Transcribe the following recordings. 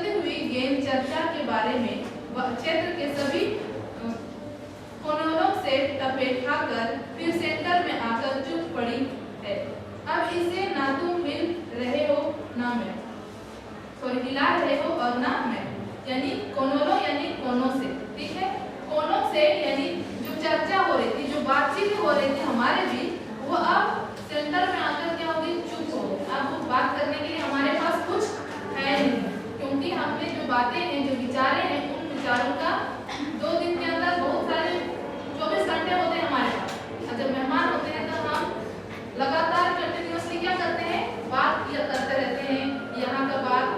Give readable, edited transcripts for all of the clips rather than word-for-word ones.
चलती हुई गेंद चर्चा के बारे में क्षेत्र के सभी कोनों से टपेट खाकर फिर सेंटर में आकर चुप पड़ी है। अब इसे ना तुम हिल रहे हो ना मैं, सॉरी हिला रहे हो और ना मैं, यानी कोनों यानी कोनों से, ठीक है। कोनों से यानी जो चर्चा हो रही थी, जो बातचीत हो रही थी हमारे भी, वो अब सेंटर में आकर क्या होगी, चुप हो गई। अब बात करने के लिए हमारे पास कुछ है नहीं, क्योंकि हमने जो बातें हैं, जो विचारे हैं, उन विचारों का 2 दिन के अंदर बहुत सारे 24 घंटे होते हैं हमारे पास। और जब मेहमान होते हैं तो हम लगातार कंटिन्यूअसली क्या करते हैं, बात किया करते रहते हैं, यहाँ का बात,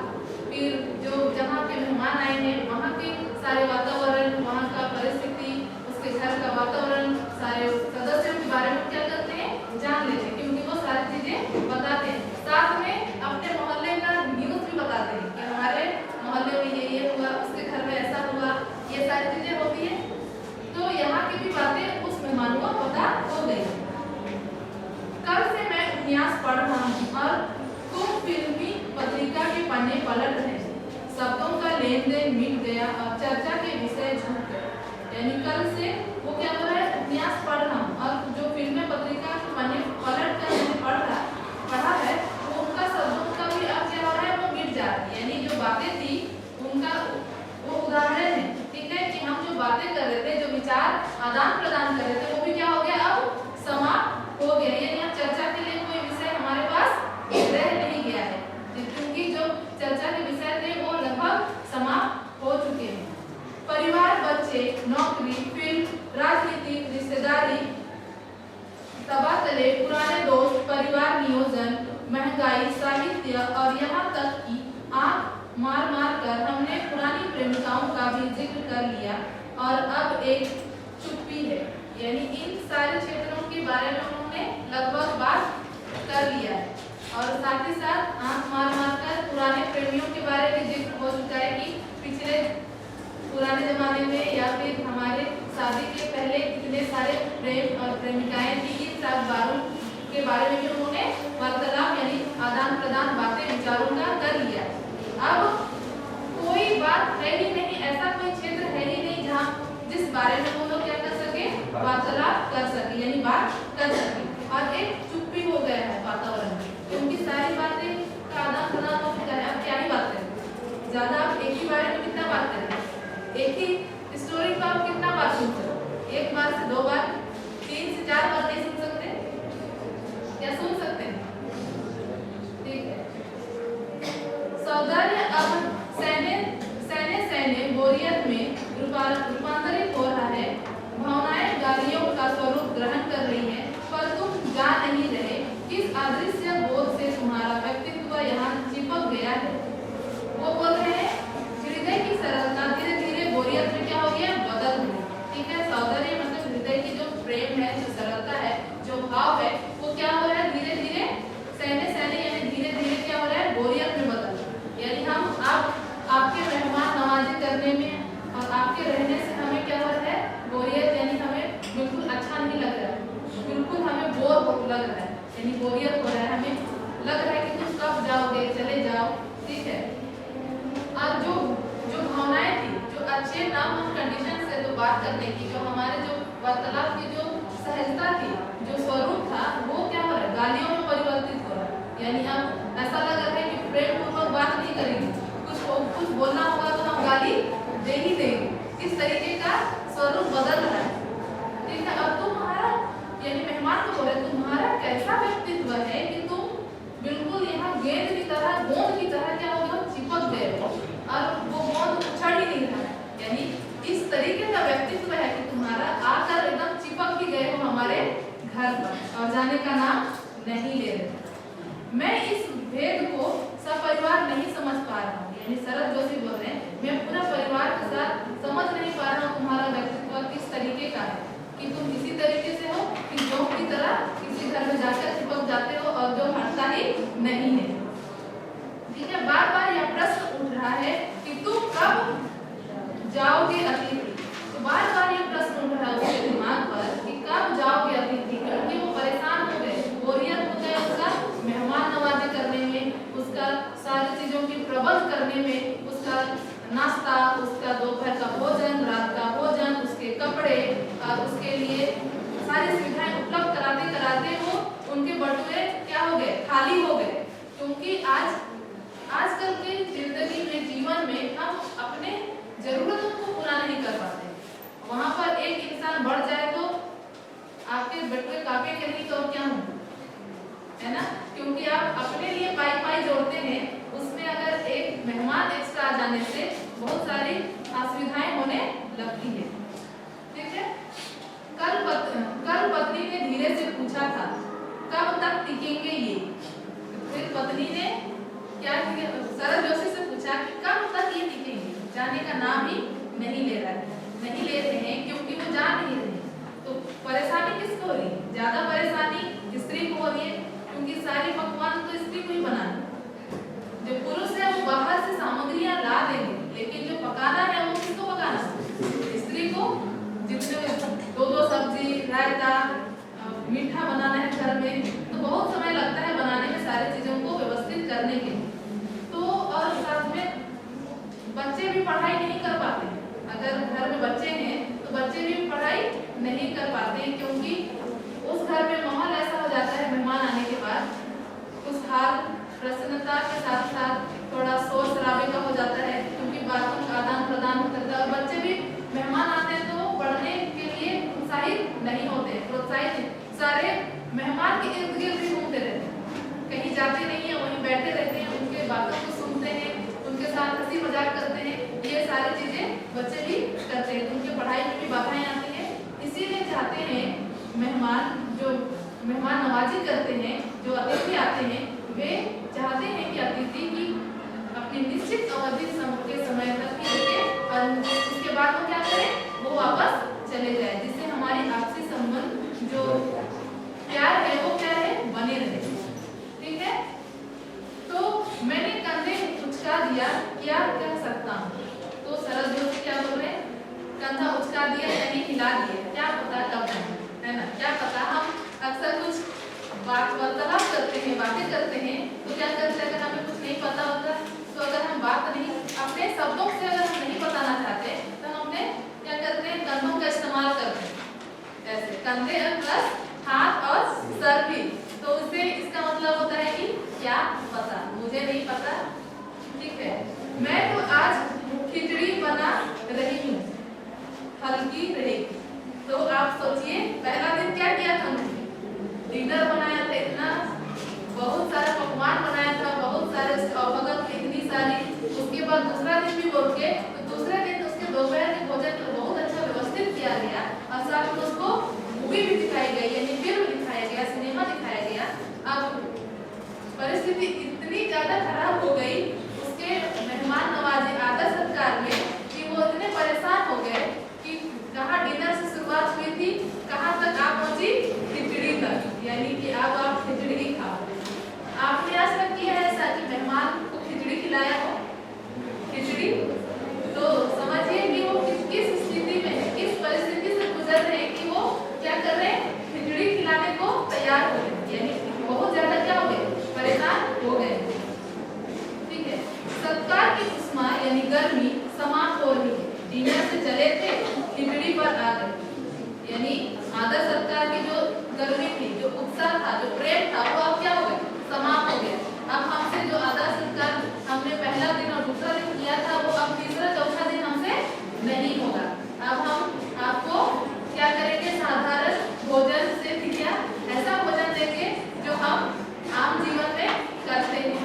फिर जो जहाँ के मेहमान आए हैं वहाँ के सारे वातावरण, वहाँ का परिस्थिति, उसके घर का वातावरण, सारे सदस्यों के बारे में क्या करते हैं, जान लेते हैं, क्योंकि वो सारी चीजें बताते हैं। साथ में अपने मोहल्ले का न्यूज भी बताते हैं कि हमारे मोहल्ले में ये हुआ, उसके घर में ऐसा हुआ, ये सारी चीजें होती है। तो यहाँ की भी बातें उस मेहमान को पता हो गई। कल से मैं उपन्यास पढ़ रहा हूँ और तुम फिल्मी पत्रिका के पन्ने पलट रहे हैं। शब्दों का लेन देन मिट गया और चर्चा के विषय झुक गए। यानी कल से वो क्या हो रहा है, उपन्यास पढ़ रहा हूँ और जो फिल्मी पत्रिका के पन्ने पलट कर मैंने पढ़ा है, वो उनका शब्दों का भी अब क्या हो रहा है, वो मिट जा रहा है। यानी जो बातें थी उनका वो उदाहरण है, ठीक है, कि हम जो बातें कर रहे थे, जो विचार आदान प्रदान कर रहे थे, वो भी क्या हो गया, अब समाप्त हो गया। यानी अब चर्चा के लिए कोई विषय हमारे पास रह नहीं गया है, क्योंकि जो चर्चा के विषय थे वो लगभग समाप्त हो चुके हैं। परिवार, बच्चे, नौकरी, फिल्म, राजनीति, रिश्तेदारी, तबादले, पुराने दोस्त, परिवार नियोजन, महंगाई, साहित्य और यहाँ तक कि आंख मार मार कर हमने पुरानी प्रेमिकाओं का भी जिक्र कर लिया और अब एक चुप्पी है। यानी इन सारे क्षेत्रों के बारे में उन्होंने लगभग बात कर लिया है और साथ ही साथ आंख मार मार कर पुराने प्रेमियों के बारे में जिक्र हो चुका है कि पिछले पुराने जमाने में या फिर हमारे शादी के पहले कितने सारे प्रेम और प्रेमिकाएं थी, इन सब बातों के बारे में भी उन्होंने वार्तालाप यानी आदान प्रदान बातें विचारों का कर लिया। अब कोई बात है ही नहीं, ऐसा कोई क्षेत्र है ही नहीं जहाँ जिस बारे में वो लोग क्या कर सके, वार्तालाप कर सके, यानी बात कर सके। और एक चुप्पी हो गया है वातावरण में, क्योंकि सारी बातें का आदान प्रदान हो चुका है। अब क्या ही बात करें, ज्यादा आप एक ही बारे में कितना बात करें, एक ही स्टोरी को आप कितना बार सुन सकते, एक बार से 2 बार, 3 से 4 बार नहीं सुन सकते, क्या सुन सकते हैं, ठीक है। सौंदर्य अब सैन्य बोरियत में रूपांतरित हो रहा है। भावनाएं गालियों का स्वरूप ग्रहण कर रही हैं, पर तुम जा नहीं रहे। किस अदृश्य बोध से तुम्हारा व्यक्तित्व यहाँ चिपक गया है। वो बोल रहे हैं हृदय की सरलता धीरे धीरे बोरियत में क्या हो गया, बदल गई, ठीक है। सौंदर्य मतलब हृदय की जो प्रेम है, जो सरलता है, जो भाव है, वो क्या हो रहा है, धीरे धीरे सैन्य यानी धीरे धीरे क्या हो रहा है, बोरियत में बदल रहा है। यानी हम अब आपके मेहमान नवाजी करने में और आपके रहने से हमें क्या हो रहा है, बोरियत, यानी हमें बिल्कुल अच्छा नहीं लग रहा है, बिल्कुल हमें बोर लग रहा है, यानी बोरियत हो रहा है, हमें लग रहा है कि तुम कब जाओगे, चले जाओ, ठीक है। और जो भावनाएं थी, जो अच्छे नाम कंडीशन से तो बात करने की, जो हमारे जो वार्तालाप की जो सहजता थी, जो स्वरूप था, वो क्या हो रहा है, गालियों में परिवर्तित हो रहा है। यानी अब ऐसा लग रहा है कि प्रेम पूर्वक बात नहीं करेंगे, कुछ बोलना होगा तो हम गाली दे ही देंगे। इस तरीके का स्वरूप बदल रहा है, ठीक है। अब तुम्हारा यानी मेहमान को बोले तुम्हारा कैसा व्यक्तित्व है कि तुम बिल्कुल यहाँ गेंद की तरह, गोंद की तरह क्या हो गया, चिपक गए हो और वो गोंद उछड़ ही नहीं रहा है। यानी इस तरीके का व्यक्तित्व है कि तुम्हारा आकर एकदम चिपक ही गए हो हमारे घर पर और जाने का नाम नहीं ले रहे। मैं इस भेद को सपरिवार नहीं समझ पा रहा हूँ, यानी शरद जोशी बोल रहे हैं, मैं पूरा परिवार के साथ समझ नहीं पा रहा हूँ तुम्हारा व्यक्तित्व किस तरीके का है, कि तुम इसी तरीके से हो कि जोंक की तरह किसी घर में जाकर चिपक जाते हो और जो हटता ही नहीं है, ठीक है। बार बार यह प्रश्न उठ रहा है कि तुम कब जाओगे अतिथि। तो बार बार ये प्रश्न उठ रहा है उसके दिमाग पर कि कब जाओगे अतिथि, क्योंकि वो परेशान हो गए, बोरियत हो गए उसका मेहमान नवाजी करने में, उसका सारी चीजों की प्रबंध करने में, उसका नाश्ता, उसका दोपहर का भोजन, रात का भोजन, उसके कपड़े और उसके लिए सारी सुविधाएं उपलब्ध कराते कराते वो उनके बटुए क्या हो गए, खाली हो गए। क्योंकि आजकल के जिंदगी में, जीवन में हम अपने जरूरतों को पूरा नहीं कर पाते। वहां पर एक इंसान बढ़ जाए तो आपके बटुए काफी के लिए तो क्या हो, है ना? क्योंकि आप अपने लिए पाई जोड़ते हैं, उसमें अगर एक मेहमान एक्स्ट्रा आ जाने से बहुत सारी असुविधाएं होने लगती है। ठीक है। कल पत्नी ने धीरे से पूछा था, कब तक टिकेंगे ये? फिर पत्नी ने क्या किया, शरद जोशी से पूछा कि कब तक ये टिकेंगे? जाने का नाम ही नहीं ले रहे हैं क्योंकि वो जा नहीं रहे। तो परेशानी किसको हो रही है? ज्यादा परेशानी स्त्री को हो रही है, क्योंकि सारी पकवान तो स्त्री को ही बनाना। जो पुरुष है वो बाहर से सामग्रियां ला देंगे, लेकिन जो पकाना है वो किसको पकाना? स्त्री को। जितने दो सब्जी, रायता, मीठा बनाना है घर में, तो बहुत समय लगता है बनाने में, सारी चीजों को व्यवस्थित करने के। तो और साथ में बच्चे भी पढ़ाई नहीं कर पाते। अगर घर में बच्चे हैं तो बच्चे भी पढ़ाई नहीं कर पाते हैं, क्योंकि उस घर में माहौल ऐसा हो जाता है मेहमान आने के बाद, खुशहाल प्रसन्नता के साथ साथ थोड़ा शोर शराबे का हो जाता है, क्योंकि बातों का आदान प्रदान होता है। और बच्चे भी मेहमान आते हैं तो पढ़ने के लिए उत्साहित नहीं होते, प्रोत्साहित नहीं। सारे मेहमान के इर्द गिर्द ही घूमते रहते हैं, कहीं जाते नहीं है, वहीं बैठे रहते हैं, उनके बातों को सुनते हैं, उनके साथ हंसी मजाक करते हैं। ये सारी चीजें बच्चे भी करते हैं, तो उनकी पढ़ाई में भी बाधाएं आती हैं। इसीलिए चाहते हैं मेहमान नवाजी करते हैं, जो अतिथि आते हैं, वे चाहते हैं कि अतिथि की अपनी निश्चित अवधि के समय तक ही रुके और उसके बाद वो क्या करें, वो वापस चले जाए, जिससे हमारी आपसी संबंध जो प्यार है वो क्या है, बने रहे। ठीक है। तो मैंने कंधे उचका दिया, क्या कह सकता हूँ? तो शरद जोशी क्या बोल रहे हैं? कंधा उचका दिया यानी हिला दिया, क्या पता कब है ना? क्या पता, हम अक्सर कुछ वार्तालाप करते हैं, बातें करते हैं, तो क्या करते हैं, अगर हमें कुछ नहीं पता होता तो अगर हम बात नहीं अपने शब्दों से अगर हम नहीं बताना चाहते तो हम अपने क्या करते हैं, कंधों का इस्तेमाल करते हैं। ऐसे कंधे प्लस हाथ और सर भी, तो उससे इसका मतलब होता है कि क्या पता, मुझे नहीं पता। ठीक है। मैं तो आज खिचड़ी बना रही हूँ, हल्की रहेगी। तो आप सोचिए पहला दिन क्या किया था, डिनर बनाया था, इतना बहुत सारा पकवान बनाया था, बहुत सारे भगत इतनी सारी। उसके बाद दूसरा दिन भी बोल के, तो दूसरे दिन उसके दोपहर के भोजन को बहुत अच्छा व्यवस्थित किया गया और साथ में उसको मूवी भी दिखाई गई, यानी फिल्म दिखाया गया, सिनेमा दिखाया गया। अब परिस्थिति इतनी ज्यादा खराब हो गई उसके मेहमान नवाजी आदर सत्कार में कि वो इतने परेशान हो गए कि कहाँ डिनर से शुरुआत हुई थी, कहाँ तक आप पहुंची, खिचड़ी तक, यानी कि अब आप खिचड़ी ही खाओ। आपने आज तक किया है ऐसा कि मेहमान को खिचड़ी खिलाया हो? खिचड़ी तो समझिए कि वो किस स्थिति में है, किस परिस्थिति से गुजर रहे हैं कि वो क्या कर रहे हैं, खिचड़ी खिलाने को तैयार हो गए, यानी बहुत ज्यादा क्या हो गए, परेशान हो गए। ठीक है। सत्कार की उष्मा यानी गर्मी समाप्त हो रही है, डिनर से चले थे, खिचड़ी पर आ गए, यानी आदर सत्कार की जो गर्मी थी, जो उत्साह था, जो प्रेम था, वो अब क्या हो गया, समाप्त हो गया। अब हमसे जो आदर सत्कार हमने पहला दिन और दूसरा दिन किया था, वो अब तीसरा चौथा दिन हमसे नहीं होगा। अब हम आपको क्या करेंगे, साधारण भोजन से क्या ऐसा भोजन देंगे जो हम आम जीवन में करते हैं,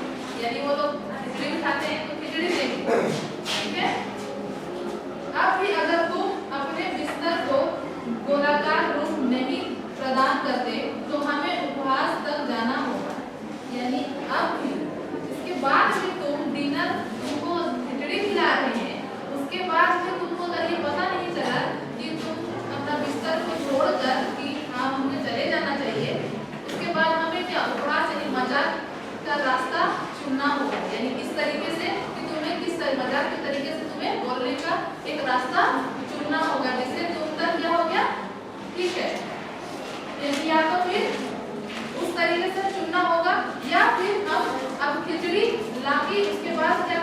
यानी वो लोग खिचड़ी खाते हैं तो खिचड़ी देंगे। ठीक है। अब भी अगर तुम अपने बिस्तर को गोलाकार रूप नहीं प्रदान करते तो हमें उपहास तक जाना होगा, यानी अब भी इसके बाद भी तुम डिनर तुमको खिचड़ी खिला रहे हैं, उसके बाद भी तुमको अगर ये पता नहीं चला कि तुम अपना बिस्तर को छोड़कर कि हाँ हमें चले जाना चाहिए, उसके बाद हमें क्या उपहास यानी मजाक का रास्ता चुनना होगा, यानी इस तरीके से कि तुम्हें किस मजाक के तरीके से तुम्हें बोलने का एक रास्ता चुनना होगा, जिससे तुम तक क्या हो गया। ठीक है। या तो फिर उस तरीके से चुनना होगा, या फिर हम अब खिचड़ी लाके उसके बाद क्या